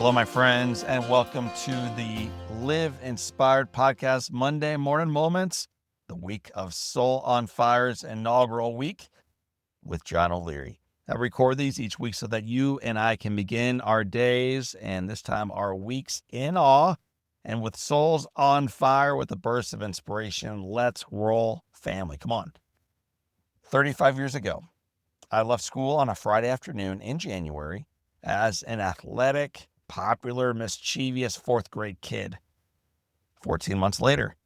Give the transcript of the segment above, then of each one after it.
Hello, my friends, and welcome to the Live Inspired Podcast Monday Morning Moments, the week of Soul on Fire's inaugural week with John O'Leary. I record these each week so that you and I can begin our days and this time our weeks in awe and with souls on fire with a burst of inspiration. Let's roll, family. Come on. 35 years ago, I left school on a Friday afternoon in January as an athletic, popular, mischievous fourth grade kid. 14 months later,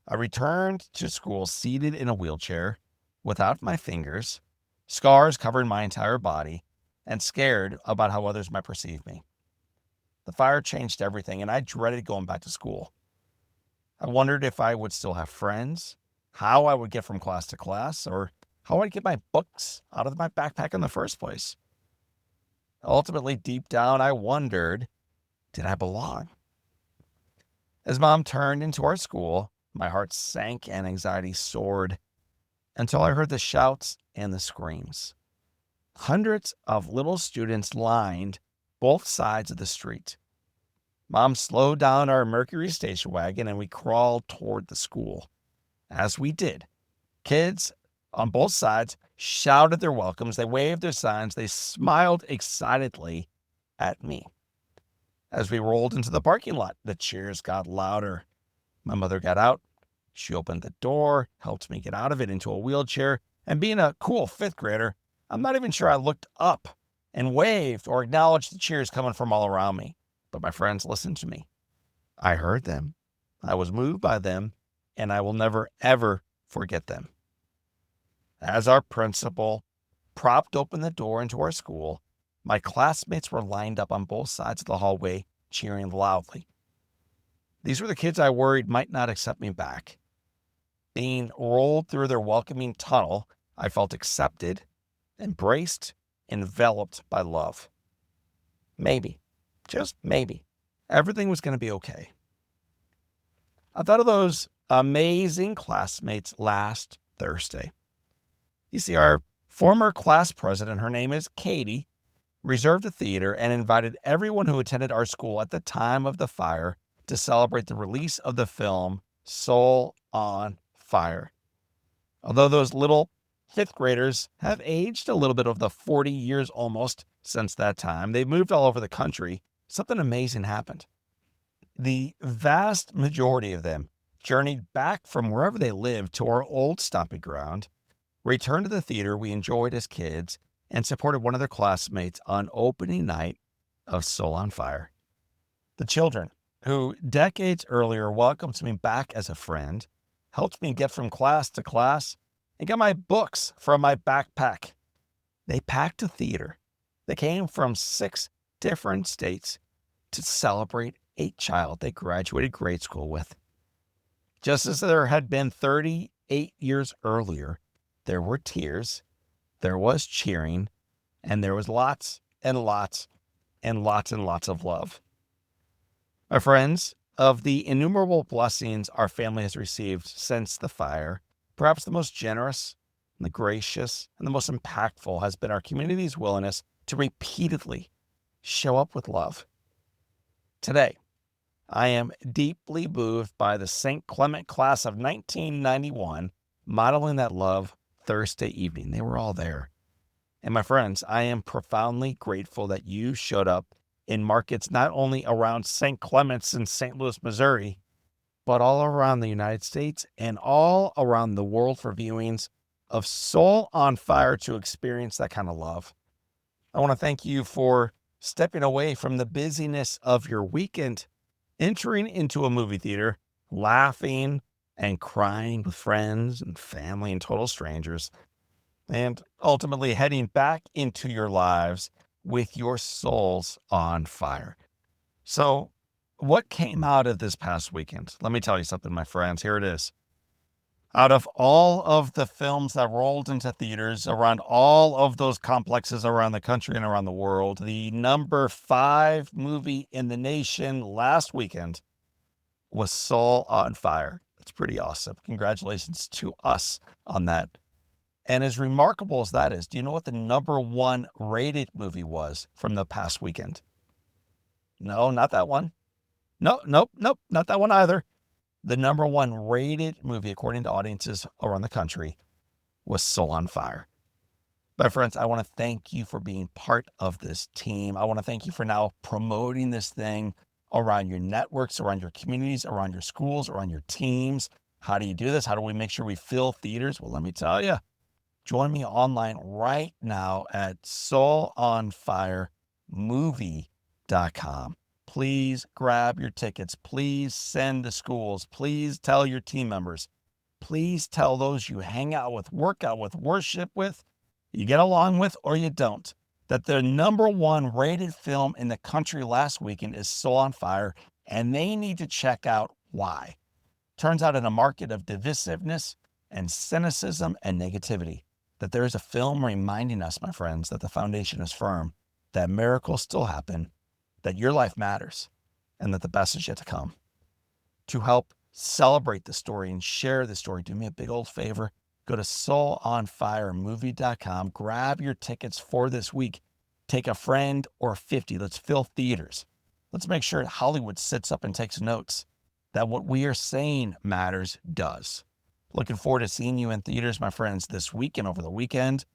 I returned to school seated in a wheelchair, without my fingers, scars covering my entire body, and scared about how others might perceive me. The fire changed everything, and I dreaded going back to school. I wondered if I would still have friends, how I would get from class to class, or how I'd get my books out of my backpack in the first place. Ultimately, deep down, I wondered, did I belong? As Mom turned into our school, my heart sank and anxiety soared until I heard the shouts and the screams. Hundreds of little students lined both sides of the street. Mom slowed down our Mercury station wagon and we crawled toward the school. As we did, kids on both sides shouted their welcomes, they waved their signs, they smiled excitedly at me. As we rolled into the parking lot, the cheers got louder. My mother got out. She opened the door, helped me get out of it into a wheelchair, and being a cool fifth grader, I'm not even sure I looked up and waved or acknowledged the cheers coming from all around me. But my friends listened to me. I heard them. I was moved by them, and I will never, ever forget them. As our principal propped open the door into our school, my classmates were lined up on both sides of the hallway, cheering loudly. These were the kids I worried might not accept me back. Being rolled through their welcoming tunnel, I felt accepted, embraced, enveloped by love. Maybe, just maybe, everything was going to be okay. I thought of those amazing classmates last Thursday. You see, our former class president, her name is Katie, reserved a theater and invited everyone who attended our school at the time of the fire to celebrate the release of the film Soul on Fire. Although those little fifth graders have aged a little bit of the 40 years almost since that time, they've moved all over the country, something amazing happened. The vast majority of them journeyed back from wherever they lived to our old stomping ground, returned to the theater we enjoyed as kids, and supported one of their classmates on opening night of Soul on Fire. The children, who decades earlier welcomed me back as a friend, helped me get from class to class, and got my books from my backpack. They packed a theater. They came from 6 different states to celebrate a child they graduated grade school with. Just as there had been 38 years earlier, there were tears, there was cheering, and there was lots and lots and lots and lots of love. My friends, of the innumerable blessings our family has received since the fire, perhaps the most generous, and the gracious, and the most impactful has been our community's willingness to repeatedly show up with love. Today, I am deeply moved by the St. Clement class of 1991 modeling that love Thursday evening. They were all there. And my friends, I am profoundly grateful that you showed up in markets not only around St. Clements in St. Louis, Missouri, but all around the United States and all around the world for viewings of Soul on Fire to experience that kind of love. I want to thank you for stepping away from the busyness of your weekend, entering into a movie theater, laughing and crying with friends and family and total strangers, and ultimately heading back into your lives with your souls on fire. So, what came out of this past weekend? Let me tell you something, my friends. Here it is. Out of all of the films that rolled into theaters around all of those complexes around the country and around the world, the number 5 movie in the nation last weekend was Soul on Fire. It's pretty awesome. Congratulations to us on that. And as remarkable as that is, do you know what the number 1 rated movie was from the past weekend? No, not that one. No, nope, nope, not that one either. The number one rated movie, according to audiences around the country, was Soul on Fire. My friends, I want to thank you for being part of this team. I want to thank you for now promoting this thing around your networks, around your communities, around your schools, around your teams. How do you do this? How do we make sure we fill theaters? Well, let me tell you. Join me online right now at soulonfiremovie.com. Please grab your tickets. Please send to schools. Please tell your team members. Please tell those you hang out with, work out with, worship with, you get along with, or you don't, that the number one rated film in the country last weekend is Soul on Fire, and they need to check out why. Turns out in a market of divisiveness and cynicism and negativity, that there is a film reminding us, my friends, that the foundation is firm, that miracles still happen, that your life matters, and that the best is yet to come. To help celebrate the story and share the story, do me a big old favor. Go to soulonfiremovie.com. Grab your tickets for this week. Take a friend or 50. Let's fill theaters. Let's make sure Hollywood sits up and takes notes, that what we are saying matters does. Looking forward to seeing you in theaters, my friends, this week and over the weekend.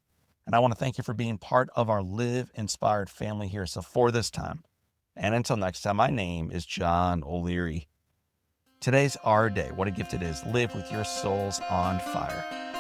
And I want to thank you for being part of our Live Inspired family here. So for this time, and until next time, my name is John O'Leary. Today's our day. What a gift it is. Live with your souls on fire.